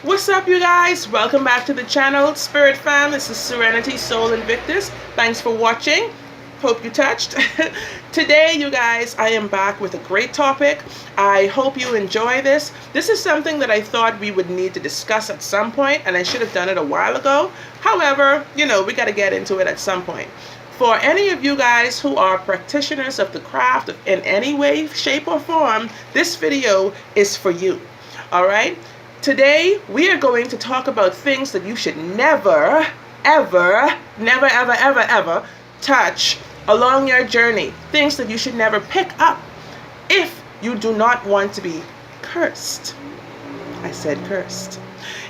What's up, you guys? Welcome back to the channel, Spirit Fam. This is Serenity, Soul, Invictus. Thanks for watching. Hope you touched. Today, you guys, I am back with a great topic. I hope you enjoy this. This is something that I thought we would need to discuss at some point, and I should have done it a while ago. However, we got to get into it at some point. For any of you guys who are practitioners of the craft in any way, shape, or form, this video is for you. All right? Today, we are going to talk about things that you should never, ever touch along your journey. Things that you should never pick up if you do not want to be cursed. I said cursed.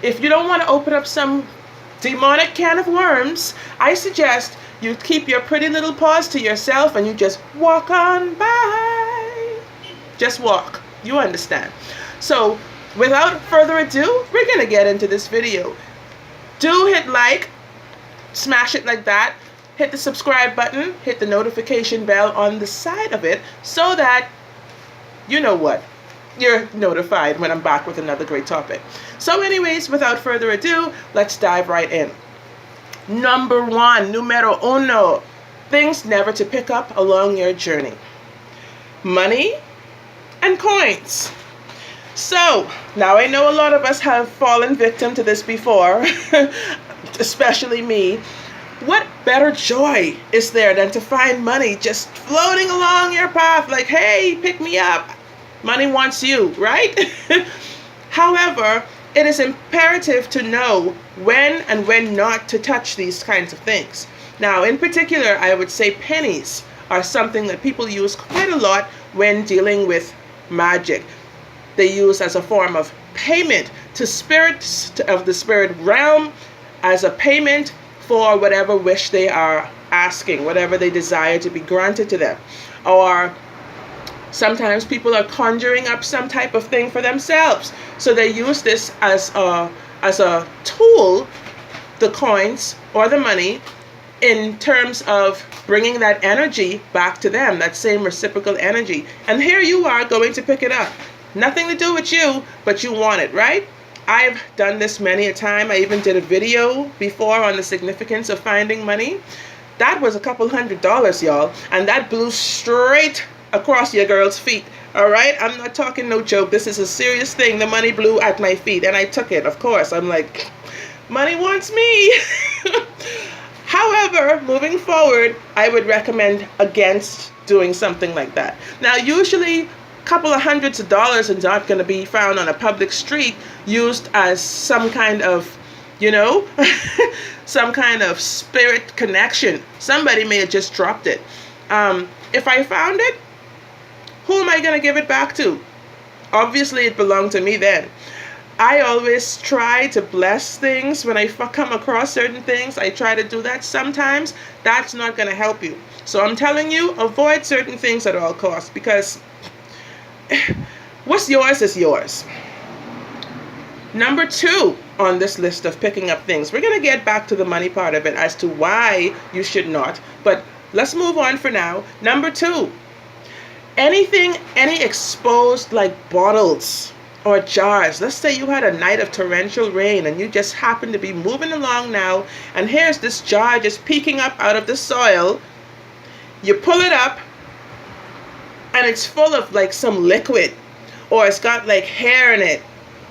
If you don't want to open up some demonic can of worms, I suggest you keep your pretty little paws to yourself and you just walk on by. Just walk. You understand. So, without further ado, we're going to get into this video. Do hit like, smash it like that, hit the subscribe button, hit the notification bell on the side of it so that, you know what, you're notified when I'm back with another great topic. So anyways, without further ado, let's dive right in. Number one, numero uno, things never to pick up along your journey. Money and coins. So, now I know a lot of us have fallen victim to this before, especially me. What better joy is there than to find money just floating along your path like, hey, pick me up. Money wants you, right? However, it is imperative to know when and when not to touch these kinds of things. Now, in particular, I would say pennies are something that people use quite a lot when dealing with magic. They use as a form of payment to spirits of the spirit realm, as a payment for whatever wish they are asking, whatever they desire to be granted to them. Or sometimes people are conjuring up some type of thing for themselves. So they use this as a tool, the coins or the money, in terms of bringing that energy back to them, that same reciprocal energy. And here you are going to pick it up. Nothing to do with you, but you want it, right? I've done this many a time. I even did a video before on the significance of finding money. That was a couple $100, y'all. And that blew straight across your girl's feet. All right? I'm not talking no joke. This is a serious thing. The money blew at my feet. And I took it, of course. I'm like, money wants me. However, moving forward, I would recommend against doing something like that. Now, usually, couple of hundreds of dollars is not going to be found on a public street used as some kind of, some kind of spirit connection. Somebody may have just dropped it. If I found it, who am I going to give it back to? Obviously, it belonged to me then. I always try to bless things when I come across certain things. I try to do that. Sometimes that's not going to help you. So I'm telling you, avoid certain things at all costs, because what's yours is yours. Number two on this list of picking up things, we're going to get back to the money part of it as to why you should not, but let's move on for now. Number two, any exposed like bottles or jars. Let's say you had a night of torrential rain and you just happen to be moving along now, and here's this jar just peeking up out of the soil. You pull it up, and it's full of like some liquid, or it's got like hair in it,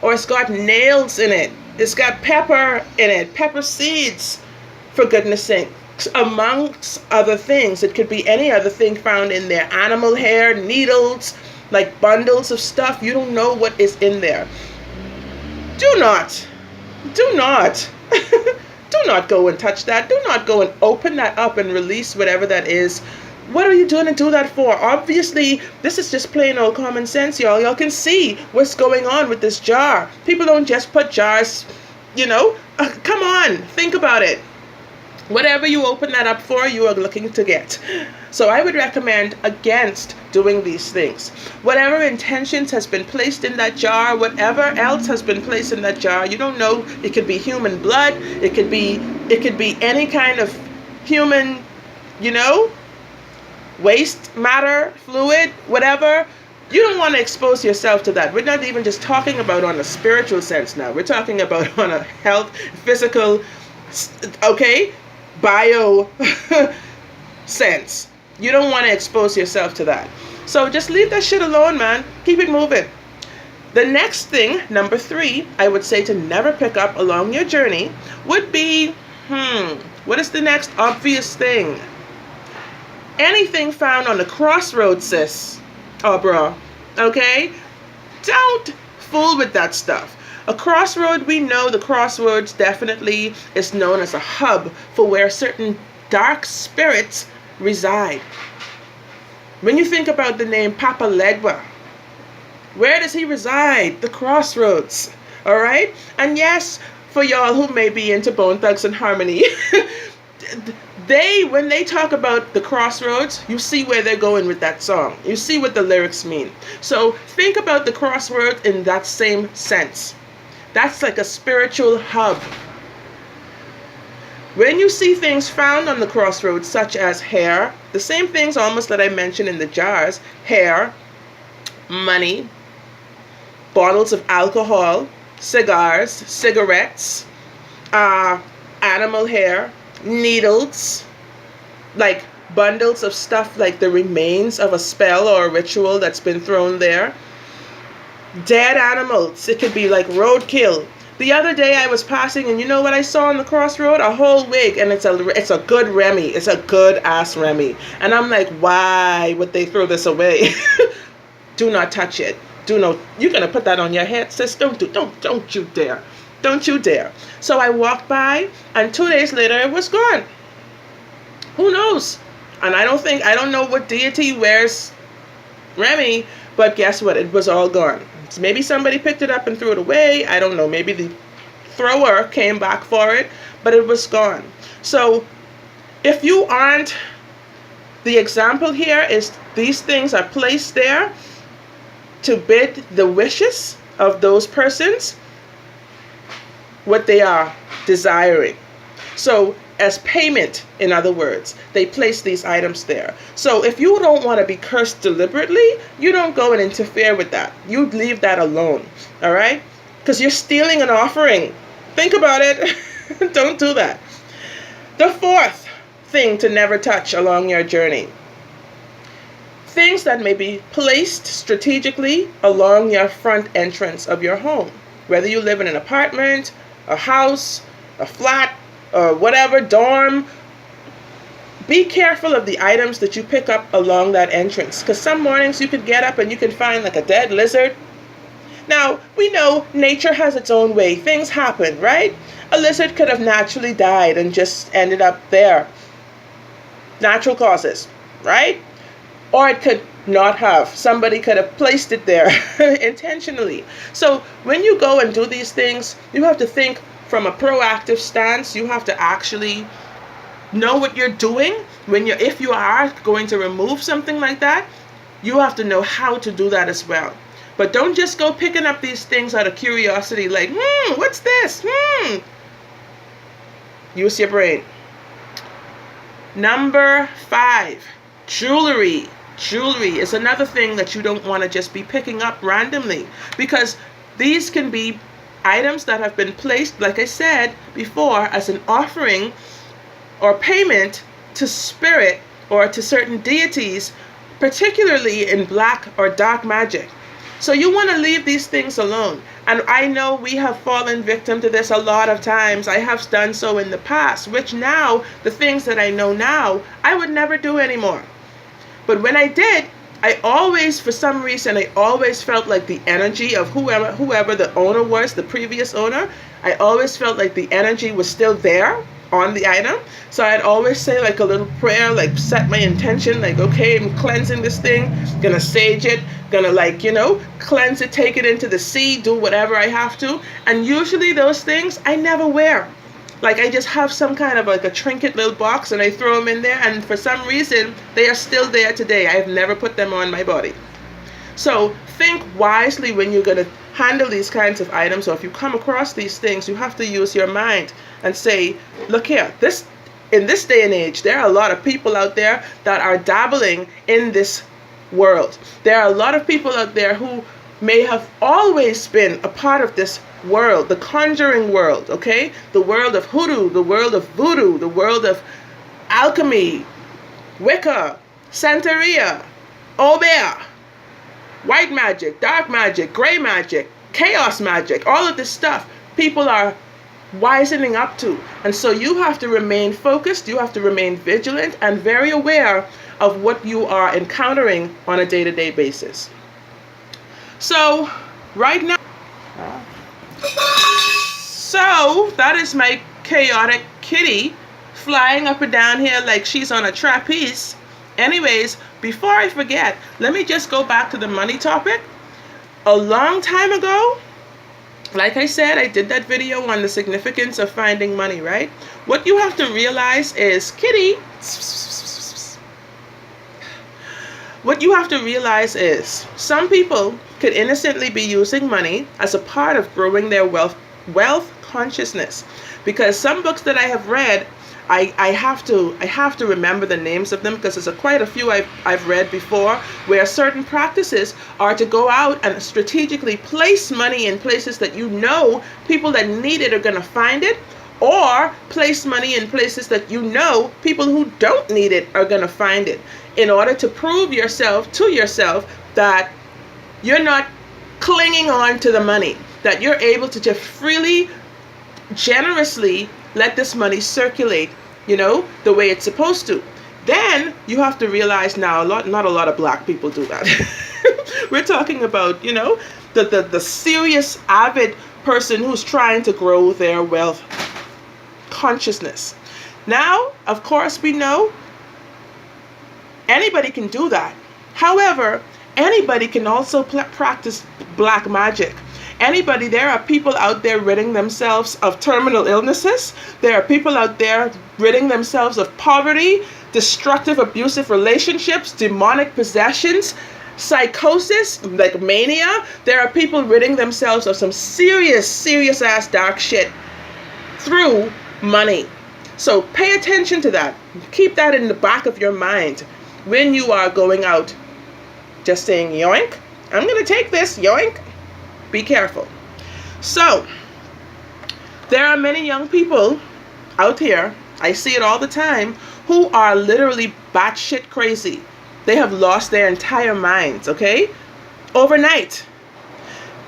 or it's got nails in it, it's got pepper in it, pepper seeds, for goodness sake, amongst other things. It could be any other thing found in there, animal hair, needles, like bundles of stuff. You don't know what is in there. Do not do not go and touch that. Do not go and open that up and release whatever that is. What are you doing to do that for? Obviously, this is just plain old common sense, y'all. Y'all can see what's going on with this jar. People don't just put jars, come on, think about it. Whatever you open that up for, you are looking to get. So I would recommend against doing these things. Whatever intentions has been placed in that jar, whatever else has been placed in that jar, you don't know. It could be human blood. It could be any kind of human, waste matter, fluid, whatever. You don't want to expose yourself to that. We're not even just talking about on a spiritual sense now. We're talking about on a health, physical, okay, bio sense. You don't want to expose yourself to that. So just leave that shit alone, man. Keep it moving. The next thing, number 3, I would say to never pick up along your journey would be, what is the next obvious thing? Anything found on the crossroads, sis. Oh, bro. Okay? Don't fool with that stuff. A crossroad, we know the crossroads definitely is known as a hub for where certain dark spirits reside. When you think about the name Papa Legba, where does he reside? The crossroads. All right? And yes, for y'all who may be into Bone Thugs and Harmony, when they talk about the crossroads, you see where they're going with that song. You see what the lyrics mean. So think about the crossroads in that same sense. That's like a spiritual hub. When you see things found on the crossroads, such as hair, the same things almost that I mentioned in the jars, hair, money, bottles of alcohol, cigars, cigarettes, animal hair, needles, like bundles of stuff like the remains of a spell or a ritual that's been thrown there. Dead animals, it could be like roadkill. The other day I was passing and you know what I saw on the crossroad? A whole wig, and it's a good Remy. It's a good ass Remy. And I'm like, why would they throw this away? Do not touch it. You're gonna put that on your head, sis. Don't you dare. Don't you dare. So I walked by and 2 days later it was gone. Who knows? And I don't know what deity wears Remy, but guess what? It was all gone. So maybe somebody picked it up and threw it away. I don't know. Maybe the thrower came back for it, but it was gone. So if you aren't, the example here is these things are placed there to bid the wishes of those persons what they are desiring. So as payment, in other words, they place these items there. So if you don't want to be cursed deliberately, you don't go and interfere with that. You leave that alone, all right? Because you're stealing an offering. Think about it. Don't do that. The 4th thing to never touch along your journey. Things that may be placed strategically along your front entrance of your home. Whether you live in an apartment, a house, a flat, or whatever, dorm, be careful of the items that you pick up along that entrance. Because some mornings you could get up and you can find like a dead lizard. Now, we know nature has its own way. Things happen, right? A lizard could have naturally died and just ended up there. Natural causes, right? Or it could not have. Somebody could have placed it there intentionally. So when you go and do these things, you have to think from a proactive stance. You have to actually know what you're doing. If you are going to remove something like that, you have to know how to do that as well. But don't just go picking up these things out of curiosity like, what's this? Use your brain. Number 5, jewelry. Jewelry is another thing that you don't want to just be picking up randomly, because these can be items that have been placed, like I said before, as an offering or payment to spirit or to certain deities, particularly in black or dark magic. So you want to leave these things alone. And I know we have fallen victim to this a lot of times. I have done so in the past, which now, the things that I know now, I would never do anymore. But when I did, I always, for some reason, I always felt like the energy of whoever the owner was, the previous owner, I always felt like the energy was still there on the item. So I'd always say like a little prayer, like set my intention, like, okay, I'm cleansing this thing, gonna sage it, gonna cleanse it, take it into the sea, do whatever I have to. And usually those things I never wear. Like I just have some kind of like a trinket little box and I throw them in there, and for some reason they are still there today. I have never put them on my body. So think wisely when you're going to handle these kinds of items, or if you come across these things, you have to use your mind and say, look here, in this day and age, there are a lot of people out there that are dabbling in this world. There are a lot of people out there who may have always been a part of this world, the conjuring world, okay? The world of hoodoo, the world of voodoo, the world of alchemy, Wicca, Santeria, Obeah, white magic, dark magic, gray magic, chaos magic, all of this stuff people are wisening up to. And so you have to remain focused, you have to remain vigilant and very aware of what you are encountering on a day-to-day basis. So right now, so that is my chaotic kitty flying up and down here like she's on a trapeze. Anyways, before I forget, let me just go back to the money topic. A long time ago, like I said, I did that video on the significance of finding money, right? What you have to realize is, kitty, what you have to realize is some people could innocently be using money as a part of growing their wealth consciousness. Because some books that I have read, I have to remember the names of them, because there's quite a few I've read before where certain practices are to go out and strategically place money in places that you know people that need it are going to find it, or place money in places that you know people who don't need it are going to find it, in order to prove to yourself that you're not clinging on to the money, that you're able to just freely, generously let this money circulate, the way it's supposed to. Then you have to realize now, not a lot of black people do that. We're talking about, the serious, avid person who's trying to grow their wealth consciousness. Now, of course, we know anybody can do that. However, anybody can also practice black magic. There are people out there ridding themselves of terminal illnesses. There are people out there ridding themselves of poverty, destructive, abusive relationships, demonic possessions, psychosis, like mania. There are people ridding themselves of some serious ass dark shit through money. So pay attention to that. Keep that in the back of your mind when you are going out just saying, yoink, I'm going to take this, yoink. Be careful. So, there are many young people out here, I see it all the time, who are literally batshit crazy. They have lost their entire minds, okay? Overnight.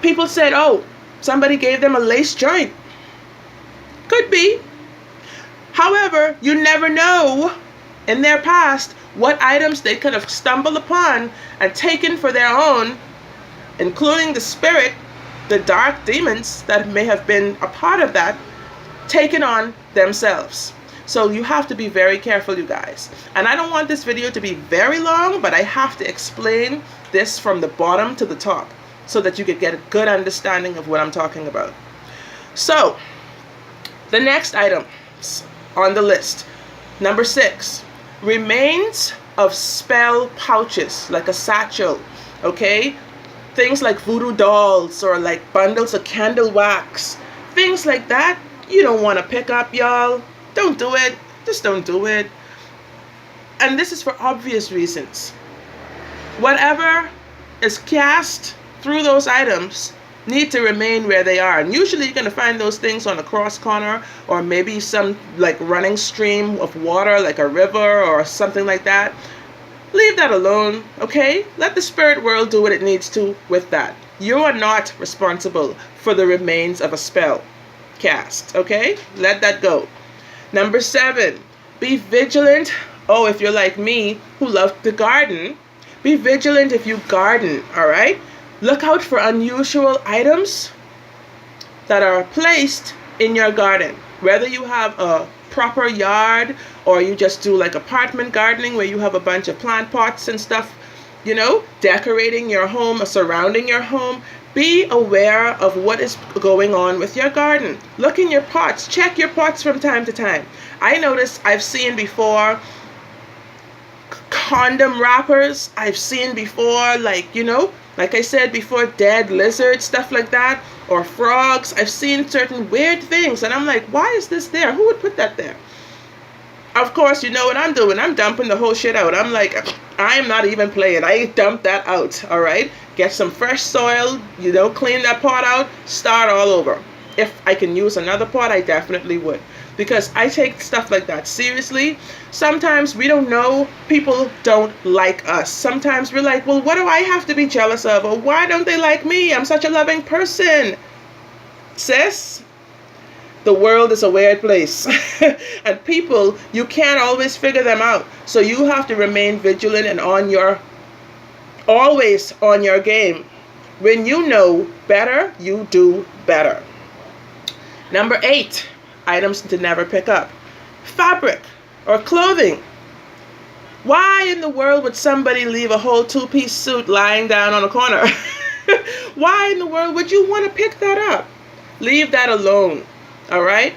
People said, oh, somebody gave them a lace joint. Could be. However, you never know in their past what items they could have stumbled upon and taken for their own, including the spirit, the dark demons that may have been a part of that, taken on themselves. So you have to be very careful, you guys. And I don't want this video to be very long, but I have to explain this from the bottom to the top so that you could get a good understanding of what I'm talking about. So, the next item on the list, number 6, remains of spell pouches, like a satchel, okay? Things like voodoo dolls or like bundles of candle wax, things like that, you don't want to pick up, y'all. Don't do it. Just don't do it. And this is for obvious reasons. Whatever is cast through those items need to remain where they are. And usually you're going to find those things on a cross corner, or maybe some like running stream of water, like a river or something like that. Leave that alone, okay? Let the spirit world do what it needs to with that. You are not responsible for the remains of a spell cast, okay? Let that go. Number 7, be vigilant. Oh, if you're like me, who love to garden, be vigilant if you garden, all right? Look out for unusual items that are placed in your garden. Whether you have a proper yard or you just do like apartment gardening where you have a bunch of plant pots and stuff, decorating your home, surrounding your home, be aware of what is going on with your garden. Look in your pots. Check your pots from time to time. I notice I've seen before condom wrappers. I've seen before, like I said before, dead lizards, stuff like that, or frogs. I've seen certain weird things, and I'm like, why is this there? Who would put that there? Of course, you know what I'm doing. I'm dumping the whole shit out. I'm like, I am not even playing. I dump that out, all right? Get some fresh soil, clean that pot out, start all over. If I can use another pot, I definitely would. Because I take stuff like that seriously. Sometimes we don't know people don't like us. Sometimes we're like, well, what do I have to be jealous of? Or why don't they like me? I'm such a loving person. Sis, the world is a weird place. And people, you can't always figure them out. So you have to remain vigilant and always on your game. When you know better, you do better. Number 8, items to never pick up. Fabric or clothing. Why in the world would somebody leave a whole 2-piece suit lying down on a corner? Why in the world would you want to pick that up? Leave that alone. All right?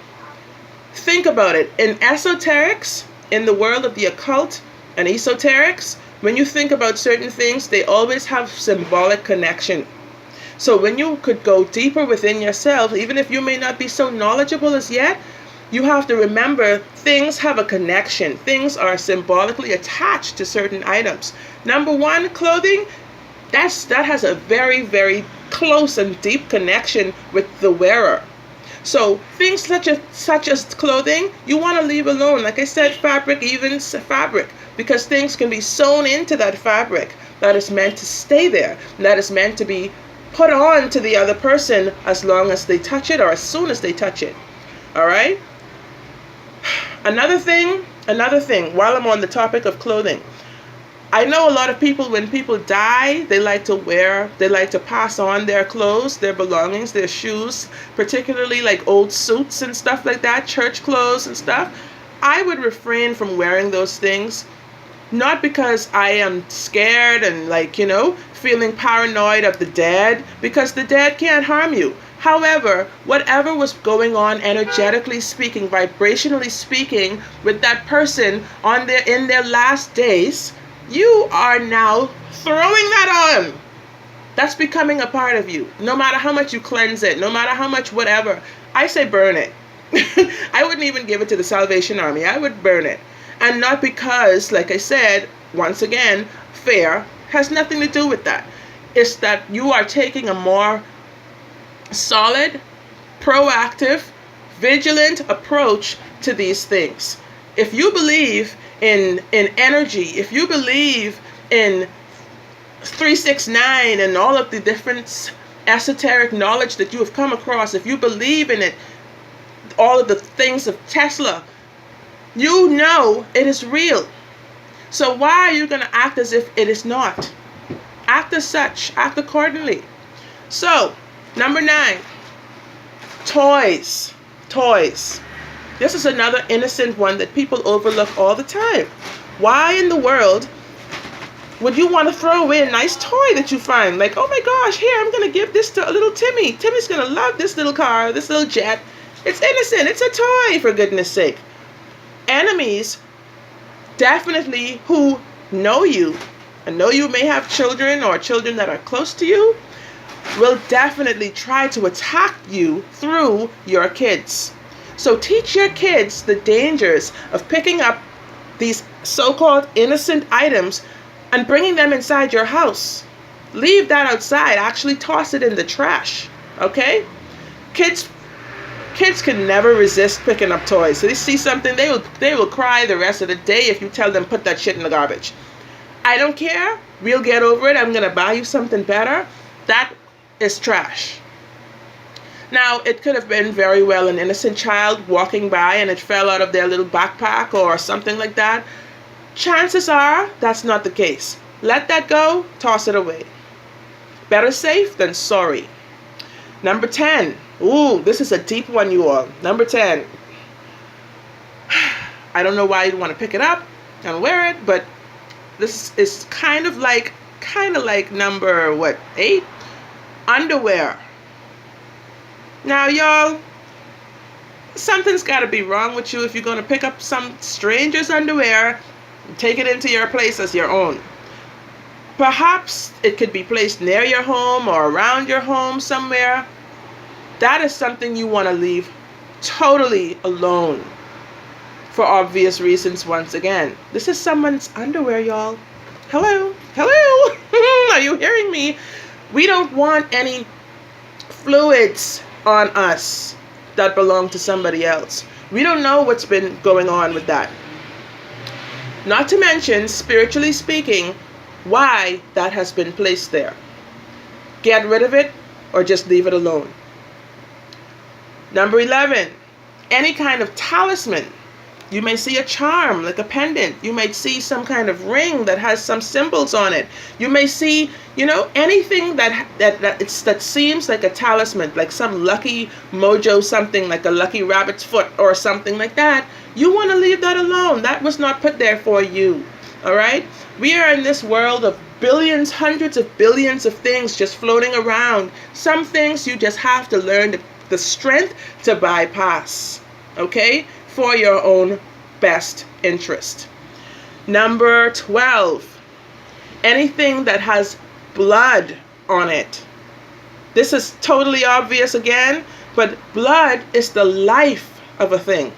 Think about it. In esoterics, in the world of the occult and esoterics, when you think about certain things, they always have symbolic connection. So when you could go deeper within yourself, even if you may not be so knowledgeable as yet, you have to remember things have a connection. Things are symbolically attached to certain items. Number 1, clothing, that has a very, very close and deep connection with the wearer. So things such as clothing, you want to leave alone. Like I said, fabric, even fabric, because things can be sewn into that fabric that is meant to stay there, that is meant to be put on to the other person as long as they touch it or as soon as they touch it. All right? Another thing, while I'm on the topic of clothing, I know a lot of people, when people die, they like to pass on their clothes, their belongings, their shoes, particularly like old suits and stuff like that, church clothes and stuff. I would refrain from wearing those things, not because I am scared and feeling paranoid of the dead, because the dead can't harm you. However, whatever was going on energetically speaking, vibrationally speaking, with that person in their last days, you are now throwing that on. That's becoming a part of you. No matter how much you cleanse it, no matter how much whatever, I say burn it. I wouldn't even give it to the Salvation Army. I would burn it. And not because, like I said, once again, fear has nothing to do with that. It's that you are taking a more solid, proactive, vigilant approach to these things. If you believe in energy, if you believe in 369 and all of the different esoteric knowledge that you have come across, if you believe in it, all of the things of Tesla, you know it is real. So why are you going to act as if it is not? Act as such. Act accordingly. So, number 9, toys. Toys. This is another innocent one that people overlook all the time. Why in the world would you want to throw away a nice toy that you find? Like, oh my gosh, here, I'm going to give this to a little Timmy. Timmy's going to love this little car, this little jet. It's innocent. It's a toy, for goodness sake. Enemies, definitely, who know you, and know you may have children or children that are close to you, will definitely try to attack you through your kids. So teach your kids the dangers of picking up these so-called innocent items and bringing them inside your house. Leave that outside. Actually toss it in the trash. Okay? Kids can never resist picking up toys. So they see something, they will cry the rest of the day if you tell them put that shit in the garbage. I don't care. We'll get over it. I'm going to buy you something better. That is trash. Now, it could have been very well an innocent child walking by and it fell out of their little backpack or something like that. Chances are that's not the case. Let that go. Toss it away. Better safe than sorry. Number 10. Ooh, this is a deep one, you all. Number 10. I don't know why you'd want to pick it up and wear it, but this is kind of like number 8? Underwear. Now, y'all, something's got to be wrong with you if you're going to pick up some stranger's underwear and take it into your place as your own. Perhaps it could be placed near your home or around your home somewhere. That is something you want to leave totally alone. For obvious reasons, once again. This is someone's underwear, y'all. Hello? Hello? Are you hearing me? We don't want any fluids on us that belong to somebody else. We don't know what's been going on with that. Not to mention, spiritually speaking, why that has been placed there. Get rid of it or just leave it alone. Number 11, any kind of talisman. You may see a charm, like a pendant. You might see some kind of ring that has some symbols on it. You may see, anything that seems like a talisman, like some lucky mojo, something like a lucky rabbit's foot or something like that. You want to leave that alone. That was not put there for you. All right? We are in this world of billions, hundreds of billions of things just floating around. Some things you just have to learn the strength to bypass. Okay? For your own best interest. Number 12, anything that has blood on it. This is totally obvious again, but blood is the life of a thing.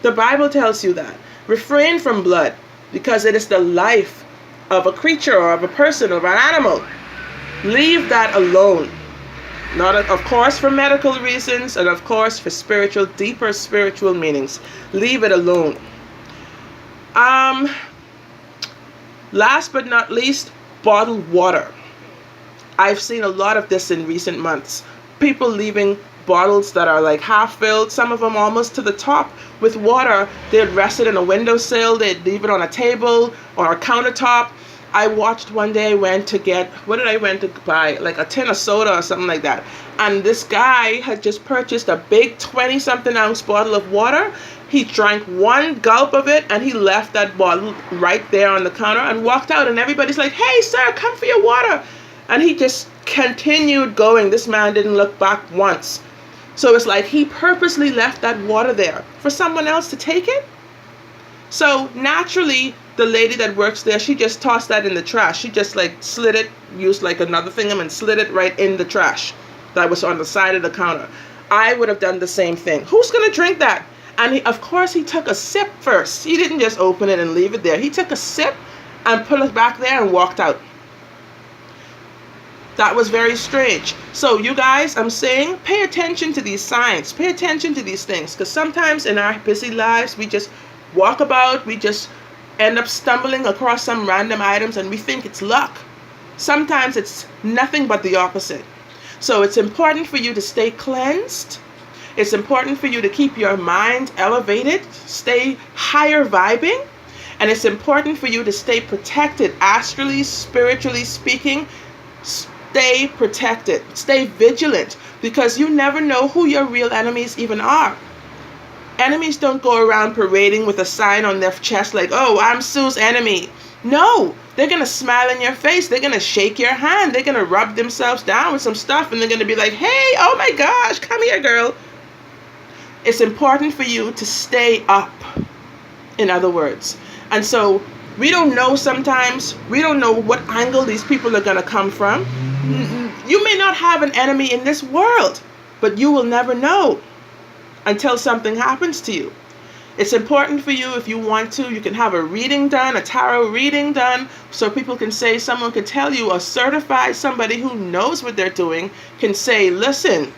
The Bible tells you that. Refrain from blood because it is the life of a creature or of a person or of an animal. Leave that alone. Not, of course, for medical reasons, and of course for spiritual, deeper spiritual meanings. Leave it alone. Last but not least, bottled water. I've seen a lot of this in recent months. People leaving bottles that are like half filled, some of them almost to the top with water. They'd rest it in a windowsill, they'd leave it on a table or a countertop. I watched one day, went to buy? Like a tin of soda or something like that. And this guy had just purchased a big 20-something ounce bottle of water. He drank one gulp of it and he left that bottle right there on the counter and walked out. And everybody's like, "Hey, sir, come for your water." And he just continued going. This man didn't look back once. So it's like he purposely left that water there for someone else to take it. So naturally, the lady that works there, she just tossed that in the trash. She just slid it, used another thingam and slid it right in the trash that was on the side of the counter. I would have done the same thing. Who's going to drink that? And of course, he took a sip first. He didn't just open it and leave it there. He took a sip and put it back there and walked out. That was very strange. So you guys, I'm saying, pay attention to these signs. Pay attention to these things. Because sometimes in our busy lives, we just walk about, we just end up stumbling across some random items and we think it's luck. Sometimes it's nothing but the opposite. So it's important for you to stay cleansed. It's important for you to keep your mind elevated, stay higher vibing, and it's important for you to stay protected, astrally, spiritually speaking. Stay protected, stay vigilant, because you never know who your real enemies even are. Enemies don't go around parading with a sign on their chest like, "Oh, I'm Sue's enemy." No, they're going to smile in your face. They're going to shake your hand. They're going to rub themselves down with some stuff and they're going to be like, "Hey, oh my gosh, come here, girl." It's important for you to stay up, in other words. And so we don't know sometimes, we don't know what angle these people are going to come from. You may not have an enemy in this world, but you will never know until something happens to you. It's important for you, if you want to, you can have a reading done, a tarot reading done, so people can say, someone can tell you, a certified, somebody who knows what they're doing can say, "Listen,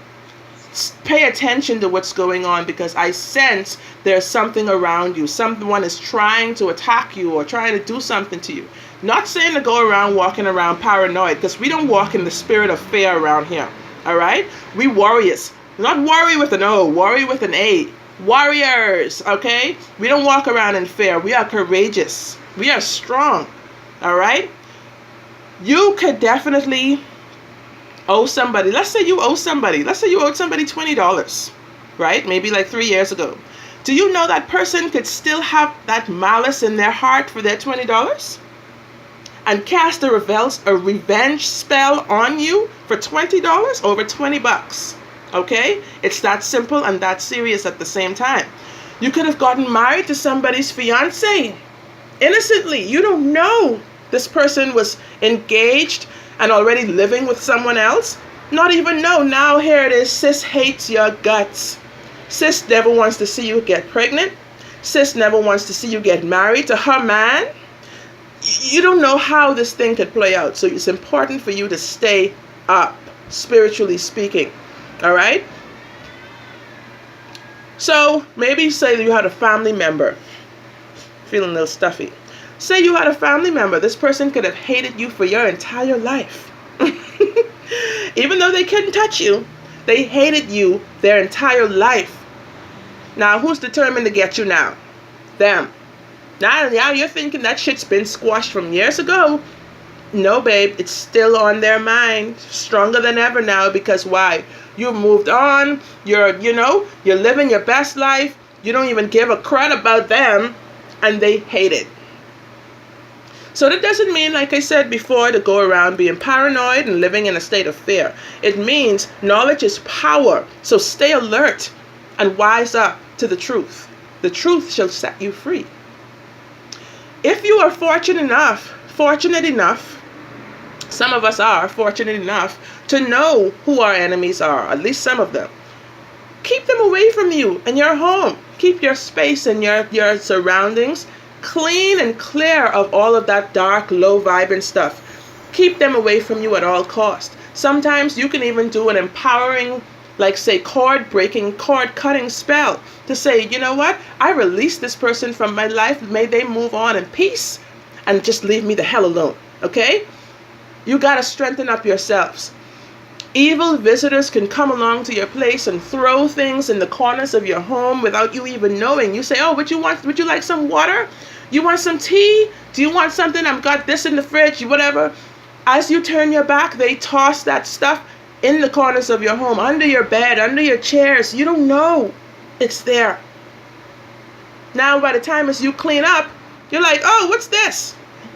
pay attention to what's going on because I sense there's something around you. Someone is trying to attack you or trying to do something to you." Not saying to go around walking around paranoid, because we don't walk in the spirit of fear around here. All right? We warriors. Not worry with an O, worry with an A. Warriors, okay? We don't walk around in fear. We are courageous. We are strong. All right? You could definitely owe somebody. Let's say you owe somebody. Let's say you owed somebody $20, right? Maybe like 3 years ago. Do you know that person could still have that malice in their heart for their $20? And cast a revenge spell on you for $20, over $20. Okay? It's that simple and that serious at the same time. You could have gotten married to somebody's fiance innocently. You don't know this person was engaged and already living with someone else. Not even know. Now here it is. Sis hates your guts. Sis never wants to see you get pregnant. Sis never wants to see you get married to her man. you don't know how this thing could play out. So it's important for you to stay up, spiritually speaking. All right? So maybe say you had a family member, feeling a little stuffy. Say you had a family member. This person could have hated you for your entire life. Even though they couldn't touch you, they hated you their entire life. Now, who's determined to get you now? Them. Now you're thinking that shit's been squashed from years ago. No, babe, it's still on their mind. Stronger than ever now, because why? You've moved on. You're living your best life. You don't even give a crud about them, and they hate it. So that doesn't mean, like I said before, to go around being paranoid and living in a state of fear. It means knowledge is power. So stay alert and wise up to the truth. The truth shall set you free. If you are fortunate enough, some of us are fortunate enough to know who our enemies are, at least some of them, keep them away from you and your home. Keep your space and your surroundings clean and clear of all of that dark, low vibing stuff. Keep them away from you at all costs. Sometimes you can even do an empowering, like say cord cutting spell to say, you know what? I release this person from my life. May they move on in peace and just leave me the hell alone. Okay? You got to strengthen up yourselves. Evil visitors can come along to your place and throw things in the corners of your home without you even knowing. You say, oh, what you want? Would you like some water? You want some tea? Do you want something? I've got this in the fridge, whatever. As you turn your back, they toss that stuff in the corners of your home, under your bed, under your chairs. You don't know it's there. Now, by the time as you clean up, you're like, oh, what's this?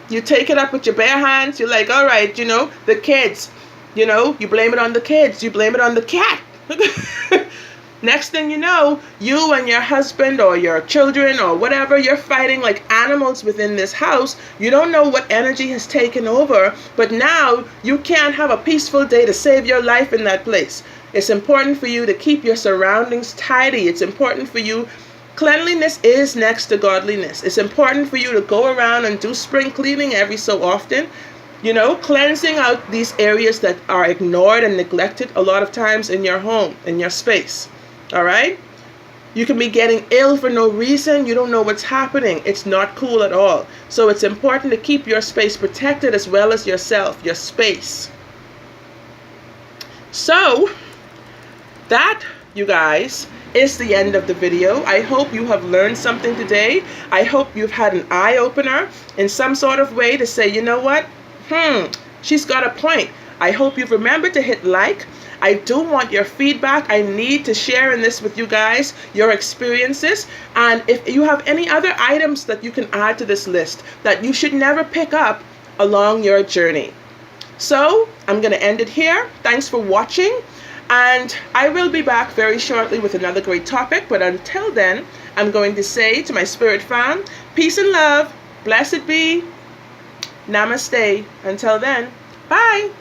You take it up with your bare hands. You're like, all right, the kids. You blame it on the kids. You blame it on the cat. Next thing you know, you and your husband or your children or whatever, you're fighting like animals within this house. You don't know what energy has taken over, but now you can't have a peaceful day to save your life in that place. It's important for you to keep your surroundings tidy. It's important for you. Cleanliness is next to godliness. It's important for you to go around and do spring cleaning every so often. Cleansing out these areas that are ignored and neglected a lot of times in your home, in your space. All right? You can be getting ill for no reason. You don't know what's happening. It's not cool at all. So it's important to keep your space protected as well as yourself, your space. So that, you guys, is the end of the video. I hope you have learned something today. I hope you've had an eye-opener in some sort of way to say, you know what? She's got a point. I hope you've remembered to hit like. I do want your feedback. I need to share in this with you guys, your experiences. And if you have any other items that you can add to this list that you should never pick up along your journey. So I'm going to end it here. Thanks for watching. And I will be back very shortly with another great topic. But until then, I'm going to say to my spirit fam, peace and love. Blessed be. Namaste. Until then, bye.